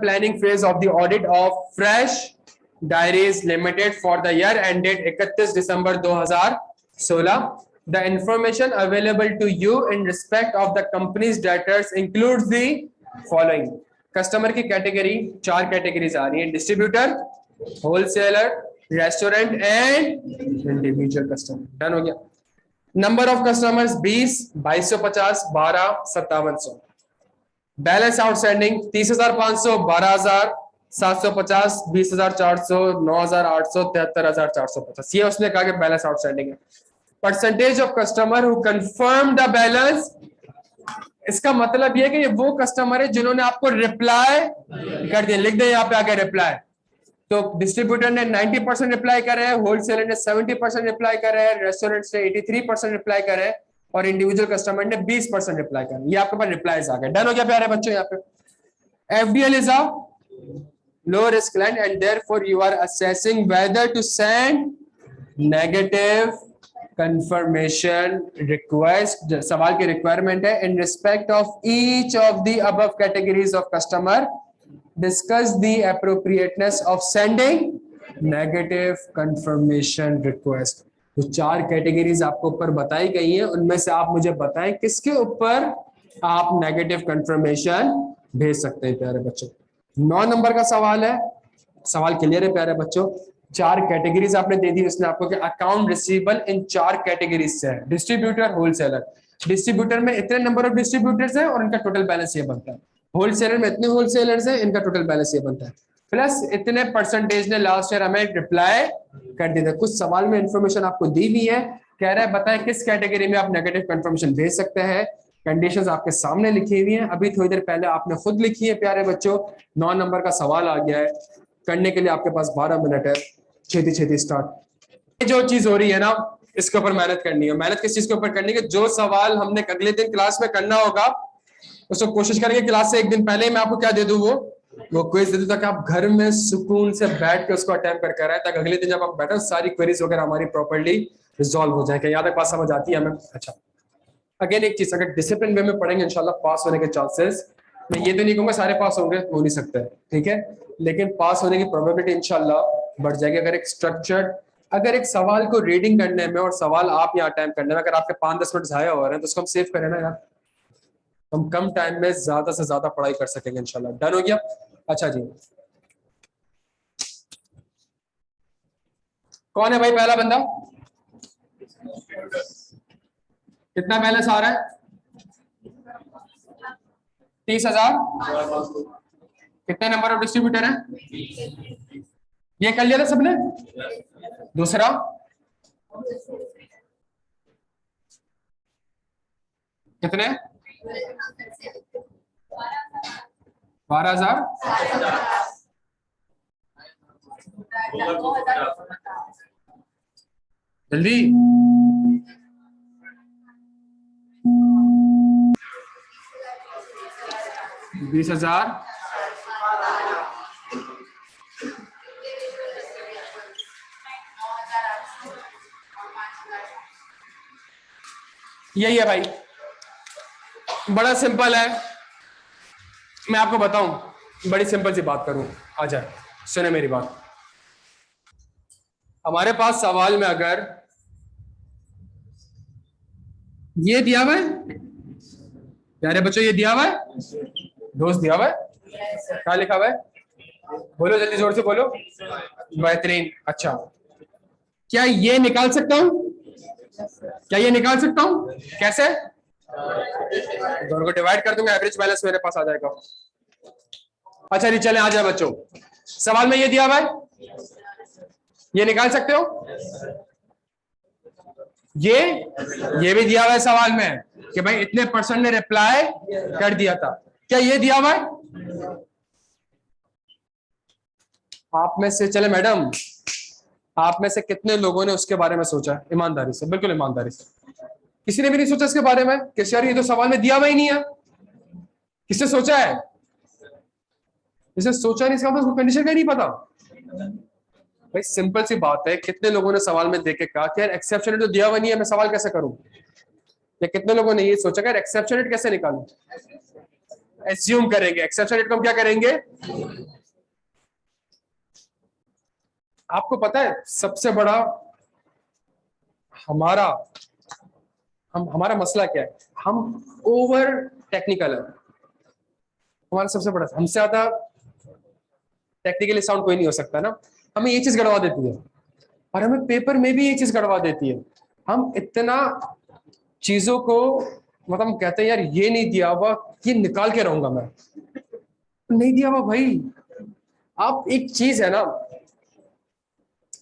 planning phase of the audit of Fresh Diaries Limited for the year ended 31 December 2016. The information available to you in respect of the company's debtors includes the following. Customer की category 4 categories आ रही है, distributor, wholesaler, restaurant and individual customer. Done हो गया. Number of customers 20, 2250, 12, 5700. Balance outstanding 30,500, 12,000, 750, 20,400, 9,800, 73,450. ये उसने कहा कि balance outstanding है. Percentage of customer who confirm the balance, इसका मतलब ये कि ये वो कस्टमर है जिन्होंने आपको रिप्लाई कर दिया. लिख दे यहाँ पे आगे रिप्लाई. तो डिस्ट्रीब्यूटर ने 90% रिप्लाई करे हैं, होलसेलर ने 70% रिप्लाई करे हैं, रेस्टोरेंट ने 83% रिप्लाई करे हैं और इंडिविजुअल कस्टमर ने 20% रिप्लाई करे. ये आपके पास रिप्लाईज आ गए. डन हो गया प्यारे बच्चों. यहाँ पे FDL is a low risk client and therefore you are assessing whether to send negative confirmation request. सवाल की रिक्वायरमेंट है in respect of each of the above categories of customer discuss the appropriateness of sending negative confirmation request. तो 4 categories आपको ऊपर बताई गई हैं, उनमें से आप मुझे बताएं किसके ऊपर आप नेगेटिव कंफर्मेशन भेज सकते हैं प्यारे बच्चों. 9 नंबर का सवाल है. सवाल क्लियर है प्यारे बच्चों. 4 कैटेगरीज आपने दे दी उसने आपको कि अकाउंट रिसीवेबल इन 4 कैटेगरीज से है, डिस्ट्रीब्यूटर, होलसेलर. डिस्ट्रीब्यूटर में इतने नंबर ऑफ डिस्ट्रीब्यूटर्स हैं और इनका टोटल बैलेंस ये बनता है. होलसेलर में इतने होलसेलर्स हैं, इनका टोटल बैलेंस ये बनता है, प्लस इतने परसेंटेज ने लास्ट ईयर हमें रिप्लाई कर दिया था. कुछ सवाल में इंफॉर्मेशन आपको दी हुई है, कह रहा है बताएं किस कैटेगरी में आप नेगेटिव कंफर्मेशन भेज सकते हैं. कंडीशंस आपके सामने लिखी हुई हैं, अभी थोड़ी देर पहले आपने खुद लिखी है प्यारे बच्चों. 9 नंबर का सवाल आ गया है. करने के लिए आपके पास 12 मिनट है. छेती छेती स्टार्ट. जो चीज हो रही है ना, इसके ऊपर मेहनत करनी है. मेहनत किस चीज के ऊपर करनी है? जो सवाल हमने अगले दिन क्लास में करना होगा उसको कोशिश करेंगे क्लास से एक दिन पहले मैं आपको क्या दे दूं, वो क्विज दे दूं, ताकि आप घर में सुकून से बैठ के उसको अटेम्प्ट करके आए, ताकि अगले दिन जब आप बैठे सारी क्वेरीज वगैरह हमारी प्रॉपर्ली रिजॉल्व हो जाए. यहाँ तक बात समझ आती है हमें? अच्छा, अगेन एक चीज, अगर डिसिप्लिन वे में पढ़ेंगे इंशाल्लाह पास होने के चांसेस, मैं ये तो नहीं कहूंगा सारे पास होंगे, हो नहीं सकते, ठीक है, लेकिन पास होने की प्रोबेबिलिटी इंशाल्लाह बढ़ जाएगी. अगर एक स्ट्रक्चर्ड, अगर एक सवाल को रीडिंग करने में और सवाल आप यहाँ अटेम्प्ट करने में अगर आपके 5-10 मिनट जाया हो रहे हैं तो उसको हम सेव करें ना यार, हम कम टाइम में ज्यादा से ज्यादा पढ़ाई कर सकेंगे इंशाल्लाह. डन हो गया? अच्छा जी, कौन है भाई पहला बंदा? कितना बैलेंस आ रहा है? 30,000. कितने नंबर ऑफ डिस्ट्रीब्यूटर है? ये कर लिया था सबने. दूसरा कितने? 12,000. जल्दी. 20,000. यही है भाई, बड़ा सिंपल है. मैं आपको बताऊं, बड़ी सिंपल सी बात करूं. आ जाए, सुने मेरी बात. हमारे पास सवाल में अगर ये दिया हुआ है प्यारे बच्चों, ये दिया हुआ है, दोस्त दिया हुआ है, क्या लिखा हुआ है? बोलो जल्दी, जोर से बोलो. बेहतरीन. अच्छा, क्या ये निकाल सकता हूं? क्या ये निकाल सकता हूं? कैसे? दोनों को डिवाइड कर दूंगा, एवरेज बैलेंस मेरे पास आ जाएगा. अच्छा जी, चले आ जाए बच्चों. सवाल में ये दिया हुआ है, ये निकाल सकते हो? ये भी दिया हुआ है सवाल में कि भाई इतने परसेंट ने रिप्लाई कर दिया था. क्या ये दिया हुआ है? आप में से, चले मैडम, आप में से कितने लोगों ने उसके बारे में सोचा? ईमानदारी से, बिल्कुल ईमानदारी से. किसी ने भी नहीं सोचा इसके बारे में कि यार ये तो सवाल में दिया हुआ ही नहीं है. किसने सोचा है? जिसने सोचा नहीं, इसका मतलब उसको कंडीशन का ही नहीं पता. भाई सिंपल सी बात है, कितने लोगों ने सवाल में देख के कहा कि यार एक्सेप्शन रेट तो दिया हुआ नहीं है, मैं सवाल कैसे करूं? या कितने लोगों ने ये सोचा कि यार एक्सेप्शन रेट कैसे निकालूं? एज्यूम करेंगे, एक्सेप्शन रेट को हम क्या करेंगे। आपको पता है सबसे बड़ा हमारा हमारा मसला क्या है, हम ओवर टेक्निकल है। हमारा सबसे बड़ा, हमसे ज्यादा टेक्निकली साउंड कोई नहीं हो सकता ना। हमें ये चीज गड़वा देती है और हमें पेपर में भी ये चीज गड़वा देती है। हम इतना चीजों को मतलब हम कहते हैं यार ये नहीं दिया हुआ, ये निकाल के रहूंगा मैं, नहीं दिया हुआ भाई। आप एक चीज है ना,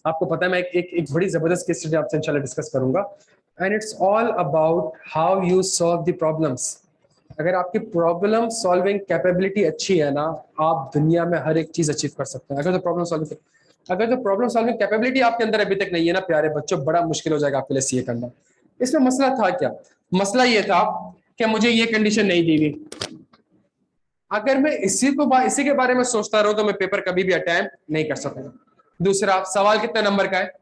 आपको पता है मैं एक बड़ी जबरदस्त केस स्टडी आपसे इंशाल्लाह डिस्कस करूंगा, and it's all about how you solve the problems. अगर आपकी प्रॉब्लम सॉल्विंग कैपेबिलिटी अच्छी है ना, आप दुनिया में हर एक चीज अचीव कर सकते हैं। अगर तो प्रॉब्लम सॉल्विंग कैपेबिलिटी आपके अंदर अभी तक नहीं है ना प्यारे बच्चों, बड़ा मुश्किल हो जाएगा आपके लिए सीए करना। इसमें मसला था क्या, मसला ये था कि मुझे ये कंडीशन नहीं दी हुई। अगर मैं इसी के बारे में सोचता रहूं तो मैं पेपर कभी भी अटेम्प्ट नहीं कर सकूंगा। दूसरा सवाल कितने नंबर का है,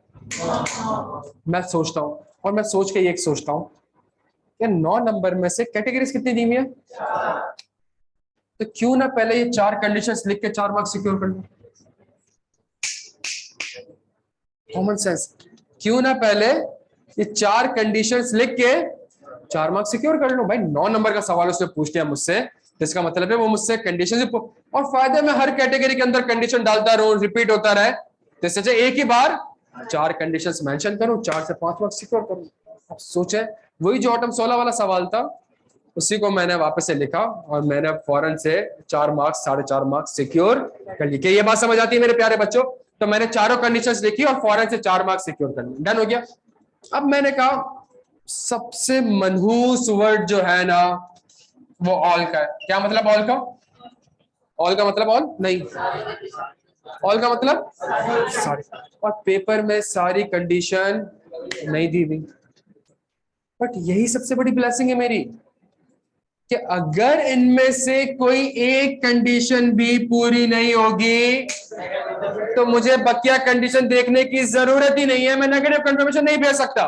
मैं सोचता हूं, और मैं सोच के ये सोचता हूं कि 9 नंबर में से कैटेगरीज कितनी दी हुई है, तो क्यों ना पहले ये 4 कंडीशंस लिख के 4 मार्क्स सिक्योर कर लूं। कॉमन सेंस, क्यों ना पहले ये 4 कंडीशंस लिख के 4 मार्क्स सिक्योर कर लूं। भाई 9 नंबर का सवाल उसने पूछ लिया मुझसे, इसका मतलब है वो मुझसे कंडीशन, और फायदे में हर कैटेगरी के अंदर कंडीशन डालता रहूं, रिपीट होता रहे, तो इससे एक ही बार 4 कंडीशंस मेंशन करूं, 4 से 5 मार्क्स सिक्योर करूं। अब सोचे वही जो ऑटम 16 वाला सवाल था, उसी को मैंने वापस से लिखा और मैंने फौरन से 4 मार्क्स 4.5 मार्क्स सिक्योर कर लिए। ये बात समझ आती है मेरे प्यारे बच्चों। तो मैंने चारों कंडीशंस लिखी और फौरन से 4 मार्क्स सिक्योर कर लिए, डन हो गया। अब मैंने कहा सबसे मनहूस वर्ड जो है ना वो ऑल का है। क्या मतलब ऑल का, ऑल का मतलब ऑल नहीं, ऑल का मतलब सारी, और पेपर में सारी कंडीशन नहीं दी हुई। बट यही सबसे बड़ी ब्लेसिंग है मेरी कि अगर इनमें से कोई एक कंडीशन भी पूरी नहीं होगी तो मुझे बकिया कंडीशन देखने की जरूरत ही नहीं है। मैं नेगेटिव कंफर्मेशन नहीं भेज सकता,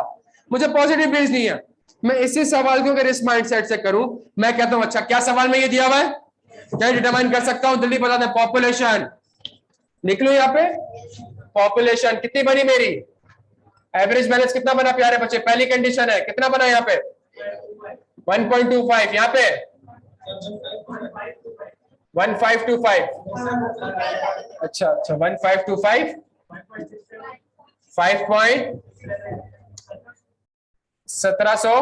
मुझे पॉजिटिव भेजनी है। मैं इसी सवाल को अगर इस माइंडसेट से करूं, मैं कहता हूं अच्छा क्या सवाल में ये दिया हुआ है, क्या डिटरमाइन कर सकता हूं, जल्दी बता दें। पॉपुलेशन लिख लो, यहाँ पे पॉपुलेशन कितनी बनी मेरी, एवरेज बैलेंस कितना बना प्यारे बच्चे, पहली कंडीशन है, कितना बना यहाँ पे 1.25, यहाँ पे 1525, अच्छा अच्छा 1525, 5.1700।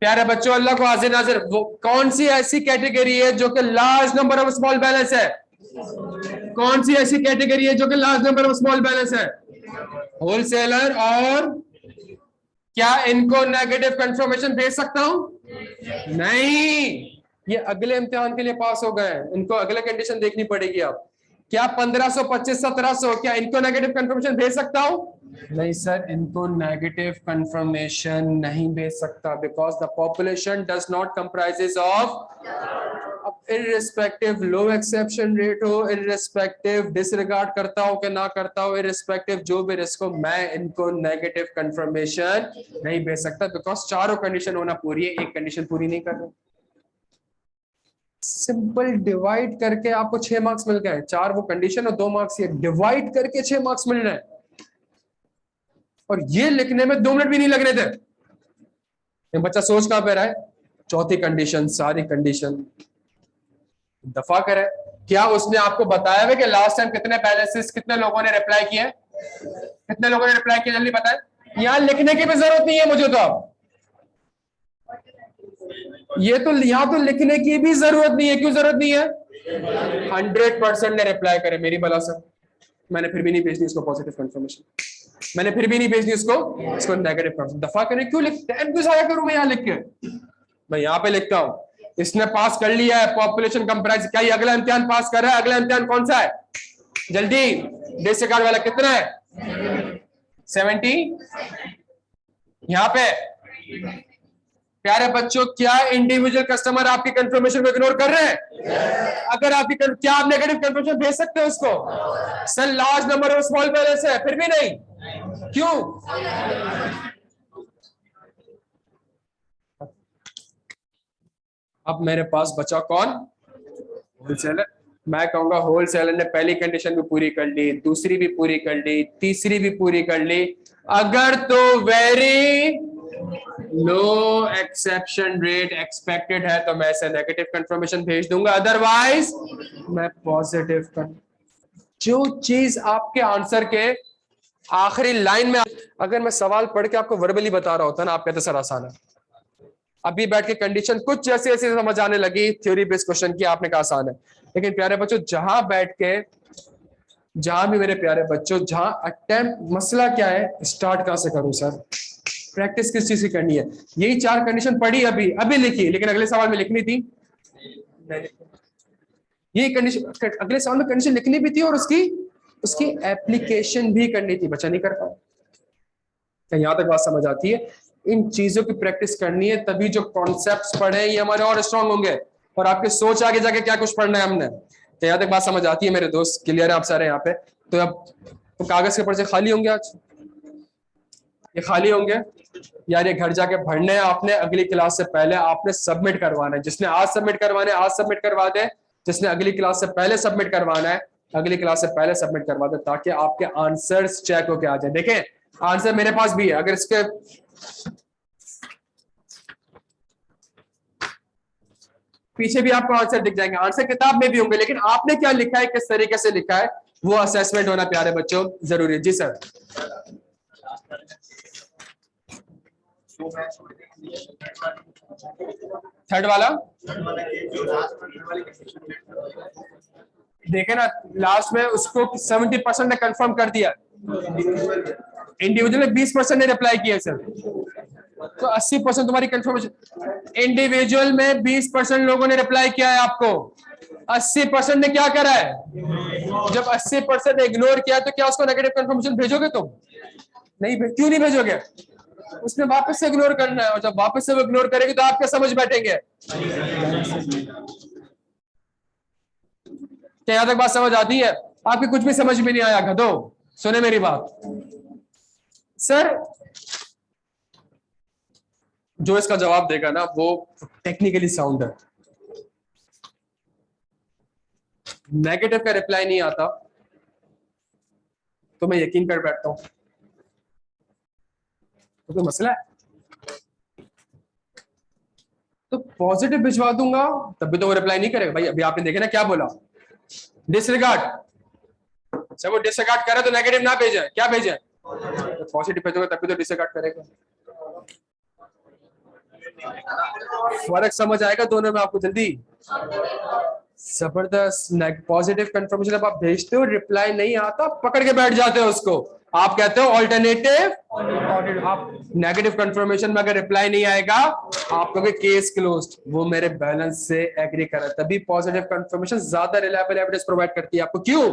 प्यारे बच्चों अल्लाह को हाजिर नाजिर, वो कौन सी ऐसी कैटेगरी है जो कि large number of small balance है, कौन सी ऐसी कैटेगरी है जो कि large number of small balance है, होलसेलर। और क्या इनको नेगेटिव कंफर्मेशन भेज सकता हूं, नहीं, ये अगले इम्तिहान के लिए पास हो गए, इनको अगले कंडीशन देखनी पड़ेगी। अब क्या 1500, 2500, 1700, क्या इनको नेगेटिव कंफर्मेशन भेज सकता हूं, नहीं सर, इनको नेगेटिव कंफर्मेशन नहीं भेज सकता, because the population does not comprises of. Irrespective low exception rate हो, इररिस्पेक्टिव डिसरिगार्ड करता हो कि ना करता हो, इररिस्पेक्टिव जो भी रिस्क हो, मैं इनको नेगेटिव कंफर्मेशन नहीं भेज सकता, बिकॉज चारों कंडीशन होना पूरी है, एक कंडीशन पूरी नहीं कर रहे। सिंपल डिवाइड करके आपको 6 मार्क्स मिल गए, 4 वो कंडीशन और 2 मार्क्स ये, डिवाइड करके 6 मार्क्स मिल रहे हैं, और ये लिखने में 2 मिनट भी नहीं लग रहे थे। ये बच्चा सोच कहां पे रहा है, चौथी कंडीशन, सारी कंडीशन दफा करे। क्या उसने आपको बताया है कि लास्ट टाइम कितने बैलेंसेस, कितने लोगों ने रिप्लाई किए, कितने लोगों ने रिप्लाई किया, जल्दी बताएं। यहां लिखने की भी जरूरत नहीं है मुझे, तो अब ये तो यहां तो लिखने की भी जरूरत नहीं है। क्यों जरूरत नहीं है, 100% ने रिप्लाई करे मेरी बला से। मैंने फिर भी नहीं भेजनी इसको पॉजिटिव कंफर्मेशन, मैंने फिर भी नहीं भेजनी इसको नेगेटिव कंफर्मेशन। दफा करें, क्यों लिख, टाइम क्यों जाया करूं मैं यहाँ लिख के। मैं यहाँ पे लिखता हूं इसने पास कर लिया है, पॉपुलेशन कंप्राइज, क्या ये अगला इम्तिहान पास कर रहा है, अगला इम्तिहान कौन सा है, जल्दी देसी कार्ड वाला कितना है 70। यहाँ पे प्यारे बच्चों क्या इंडिविजुअल कस्टमर आपकी कंफर्मेशन को इग्नोर कर रहे हैं, अगर आपकी क्या आप नेगेटिव कंफर्मेशन भेज सकते हो उसको, sir large number of small balance है, फिर भी नहीं, क्यों, अब मेरे पास बचा कौन? होलसेलर। मैं कहूंगा होलसेलर ने पहली कंडीशन भी पूरी कर ली, दूसरी भी पूरी कर ली, तीसरी भी पूरी कर ली। अगर तो very low exception rate expected है तो मैं इसे नेगेटिव कंफर्मेशन भेज दूंगा, अदरवाइज मैं पॉजिटिव कर। जो चीज आपके आंसर के आखिरी लाइन में, अगर मैं सवाल पढ़ के आपको वर्बली बता रहा होता ना, आप कहते सर आसान है। अभी बैठ के कंडीशन कुछ जैसे जैसे समझ आने लगी थ्योरी बेस्ड क्वेश्चन की, आपने कहा आसान है। लेकिन प्यारे बच्चों, जहां बैठ के, जहां भी मेरे प्यारे बच्चों, जहां अटेम्प्ट, मसला क्या है, स्टार्ट कहां से करूं सर, प्रैक्टिस किस चीज की करनी है? यही 4 कंडीशन पढ़ी, अभी अभी लिखी, लेकिन अगले सवाल में लिखनी थी। ये कंडीशन अगले सवाल में कंडीशन लिखनी भी थी और उसकी उसकी एप्लीकेशन भी करनी थी, बच्चा नहीं कर पाया। क्या यहां तक बात समझ आती है? इन चीजों की प्रैक्टिस करनी है, तभी जो कॉन्सेप्ट्स पढ़े ये हमारे और स्ट्रांग होंगे, और आपके सोच आगे जाके क्या कुछ पढ़ना है हमने। तो यहां तक बात समझ आती है मेरे दोस्त? क्लियर है आप सारे यहाँ पे? तो अब तो कागज के पर्चे खाली होंगे आज, ये खाली होंगे यार, ये घर जाके भरने हैं आपने, अगली क्लास से पहले आपने सबमिट करवाना है। जिसने आज सबमिट करवाने आज सबमिट करवा दे, जिसने अगली क्लास से पहले सबमिट करवाना है अगली क्लास से पहले सबमिट करवा दे, ताकि आपके आंसर्स चेक होके आ जाए। देखें आंसर मेरे पास भी है, अगर इसके पीछे भी आपको आंसर दिख जाएंगे, आंसर किताब में भी होंगे, लेकिन आपने क्या लिखा है, किस तरीके से लिखा है, वो असेसमेंट होना प्यारे बच्चों जरूरी है। जी सर। थर्ड वाला देखे ना, लास्ट में उसको 70% ने कंफर्म कर दिया, इंडिविजुअल में 20% ने रिप्लाई किया सर, तो 80% तुम्हारी कंफर्मेशन। इंडिविजुअल में 20% लोगों ने रिप्लाई किया है आपको, 80% ने क्या करा है? जब 80% ने इग्नोर किया तो क्या उसको नेगेटिव कंफर्मेशन भेजोगे तुम? नहीं, क्यों नहीं भेजोगे? उसने वापस से इग्नोर करना है, और जब वापस से वो इग्नोर करेगी तो आप क्या समझ बैठेंगे? क्या यहां तक बात समझ आती है? आपकी कुछ भी समझ में नहीं आया गधो, सुने मेरी बात। सर जो इसका जवाब देगा ना वो टेक्निकली साउंड है, नेगेटिव का रिप्लाई नहीं आता तो मैं यकीन कर बैठता हूं तो कोई मसला है, तो पॉजिटिव भिजवा दूंगा तब भी तो वो रिप्लाई नहीं करेगा। भाई अभी आपने देखे ना क्या बोला, डिसरिगार्ड। अच्छा वो डिसरिगार्ड करे तो नेगेटिव ना भेजे, क्या भेजे? तो पॉजिटिव भेजोगे तब भी तो डिसरिगार्ड करेगा। फर्क समझ आएगा दोनों में आपको जल्दी। जबरदस्त। पॉजिटिव कंफर्मेशन जब आप भेजते हो रिप्लाई नहीं आता, पकड़ के बैठ जाते हो उसको, आप कहते हो ऑल्टरनेटिव। आप नेगेटिव कंफर्मेशन में अगर रिप्लाई नहीं आएगा आप कहोगे केस क्लोज्ड, वो मेरे बैलेंस से एग्री करा। तभी पॉजिटिव कंफर्मेशन ज्यादा रिलायबल एविडेंस प्रोवाइड करती है आपको। क्यों?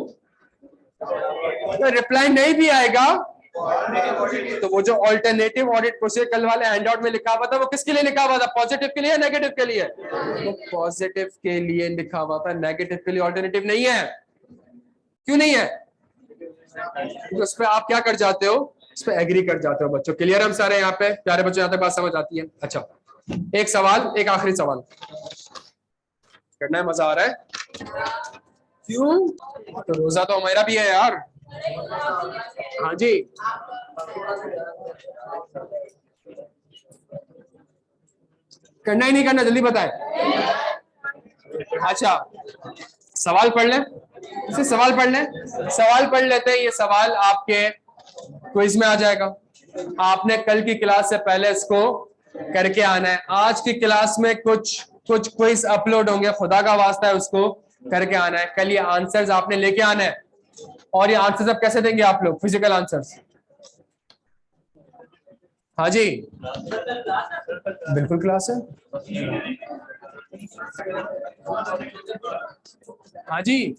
तो रिप्लाई नहीं भी आएगा तो वो जो ऑल्टरनेटिव ऑडिट प्रोसीजर कल वाले हैंडआउट में लिखा हुआ था, वो किसके लिए लिखा हुआ था? पॉजिटिव के लिए, नेगेटिव के लिए? तो पॉजिटिव के लिए लिखा हुआ था, नेगेटिव के लिए ऑल्टरनेटिव नहीं है। क्यों नहीं है? तो उस पर आप क्या कर जाते हो, उस पर एग्री कर जाते हो। बच्चों क्लियर हम सारे यहाँ पे? प्यारे बच्चों यहाँ तक बात समझ आती है? अच्छा एक सवाल, एक आखिरी सवाल करना है, मजा आ रहा है? क्यों? तो रोजा तो हमारा भी है यार। हाँ जी, करना ही नहीं करना, जल्दी बताए। अच्छा सवाल पढ़ लें, इसे सवाल पढ़ लें, सवाल पढ़ लेते हैं। ये सवाल आपके क्विज में आ जाएगा, आपने कल की क्लास से पहले इसको करके आना है। आज की क्लास में कुछ कुछ क्विज अपलोड होंगे, खुदा का वास्ता है उसको करके आना है। कल ये आंसर्स आपने लेके आना है, और ये आंसर्स अब कैसे देंगे आप लोग? Physical answers. हाँ जी बिल्कुल क्लास है। हाँ जी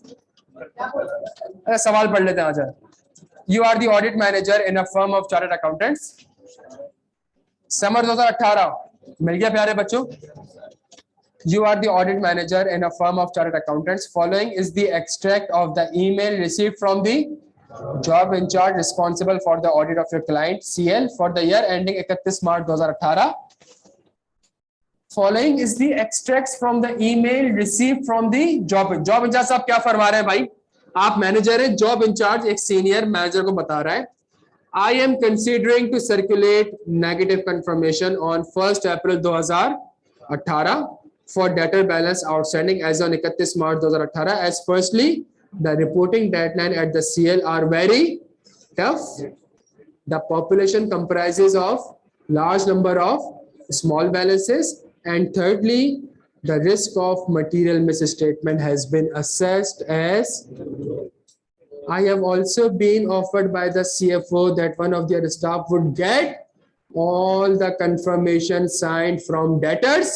सवाल पढ़ लेते हैं, आ जाए। You are the audit manager in a firm of chartered accountants. Summer 2018 मिल गया प्यारे बच्चों? You are the audit manager in a firm of chartered accountants. Following is the extract of the email received from the job in charge responsible for the audit of your client CL for the year ending 31 March 2018. Following is the extracts from the email receive from the job incharge साहब क्या फरमा रहे हैं भाई, आप manager है, job incharge एक senior manager को बता रहा है, I am considering to circulate negative confirmation on 1 April 2018 for debtor balance outstanding as on 31 March 2018 as firstly the reporting deadline at the CL are very tough. The population comprises of large number of small balances, and thirdly the risk of material misstatement has been assessed as. I have also been offered by the CFO that one of their staff would get all the confirmation signed from debtors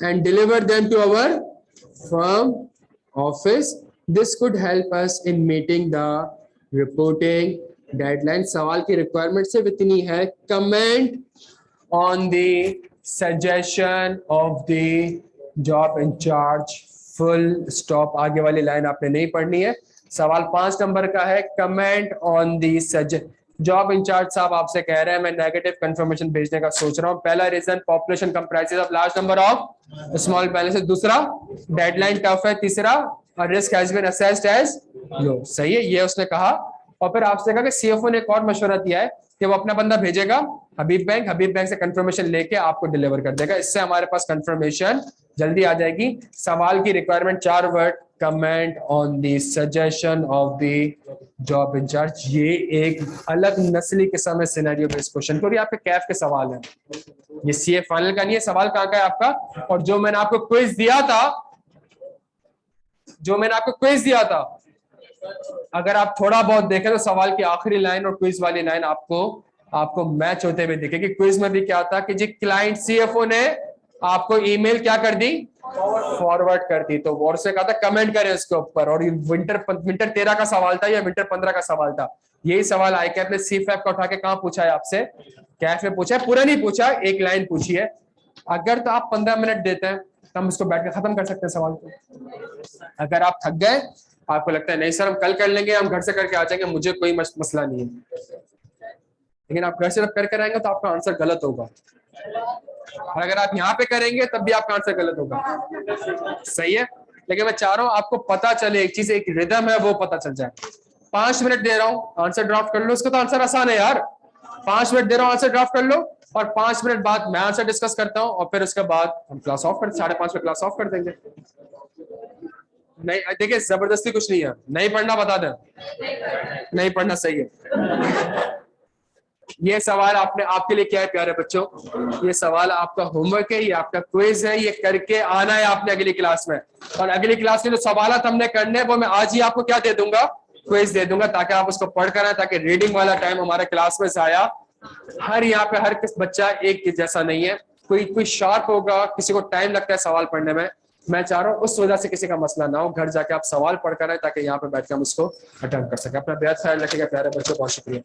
and deliver them to our firm office. This could help us in meeting the reporting deadline. सवाल की requirement सिर्फ इतनी है, comment on the suggestion of the job in charge, full stop. आगे वाली line आपने नहीं पढ़नी है। सवाल 5 नंबर का है, comment on the suggestion. Job incharge साहब आपसे कह रहे हैं मैं नेगेटिव कंफर्मेशन भेजने का सोच रहा हूं। पहला reason population comprises of large number of small balances, दूसरा डेडलाइन टफ है, तीसरा risk has been assessed as low. सही है, ये उसने कहा। और फिर आपसे कहा कि सीएफओ ने एक और मशवरा दिया है कि वो अपना बंदा भेजेगा हबीब बैंक से कंफर्मेशन लेके आपको डिलीवर कर देगा। इससे हमारे पास कंफर्मेशन जल्दी आ जाएगी। सवाल की requirement 4 word, comment on the suggestion of the job incharge. ये एक अलग नस्ली किस्म है सिनेरियो बेस्ड क्वेश्चन, क्योंकि आपके कैफ के सवाल है, ये सीए फाइनल का नहीं है। सवाल कहाँ का है आपका? और जो मैंने आपको क्विज दिया था, अगर आप थोड़ा बहुत देखें तो सवाल की आखिरी लाइन और क्विज वाली लाइन आपको मैच होते हुए दिखेगी। क्विज में भी क्या था कि जी क्लाइंट सीएफओ ने आपको ईमेल क्या कर दी, फॉरवर्ड कर दी, तो वॉर से कहा था कमेंट करें इसके ऊपर। और ये विंटर 13 का सवाल था या विंटर 15 का सवाल था। यही सवाल आईकैप ने सीफैप का उठा के कहां पूछा है आपसे, कैफ में पूछा है, पूरा नहीं पूछा, एक लाइन पूछी है। अगर तो आप 15 मिनट देते हैं तो हम इसको बैठ के खत्म कर सकते हैं सवाल को। अगर आप थक गए, आपको लगता है नहीं सर हम कल कर लेंगे, हम घर से करके आ जाएंगे, मुझे कोई मसला नहीं है, लेकिन आप घर से करके आएंगे तो आपका आंसर गलत होगा। और अगर आप यहाँ पे करेंगे तब भी आपका आंसर गलत होगा। सही है, लेकिन मैं चाह रहा हूँ आपको पता चले एक चीज, एक रिदम है वो पता चल जाए। 5 मिनट दे रहा हूँ, आंसर ड्राफ्ट कर लो। इसका तो आंसर आसान है यार, 5 मिनट दे रहा हूँ, आंसर ड्राफ्ट कर लो, और 5 मिनट बाद मैं आंसर डिस्कस करता हूँ, और फिर उसके बाद हम क्लास ऑफ कर 5:30 में क्लास ऑफ कर देंगे। नहीं देखिए जबरदस्ती कुछ नहीं है, नहीं पढ़ना बता दें, नहीं पढ़ना सही है। ये सवाल आपके लिए क्या है प्यारे बच्चों, ये सवाल आपका होमवर्क है, ये आपका क्विज है, ये करके आना है आपने अगली क्लास में। और अगली क्लास में जो सवाल हमने करने वो मैं आज ही आपको क्या दे दूंगा, क्विज दे दूंगा, ताकि आप उसको पढ़ कर आए, ताकि रीडिंग वाला टाइम हमारे क्लास में जाया। हर यहाँ पे हर किस बच्चा एक जैसा नहीं है, कोई शार्प होगा, किसी को टाइम लगता है सवाल पढ़ने में। मैं चाह रहा हूँ उस वजह से किसी का मसला ना हो, घर जाके आप सवाल पढ़ कर आए ताकि यहाँ पे बैठ के हम उसको अटेंड कर सके। अपना बेहद ख्याल रखिएगा प्यारे बच्चों, बहुत शुक्रिया।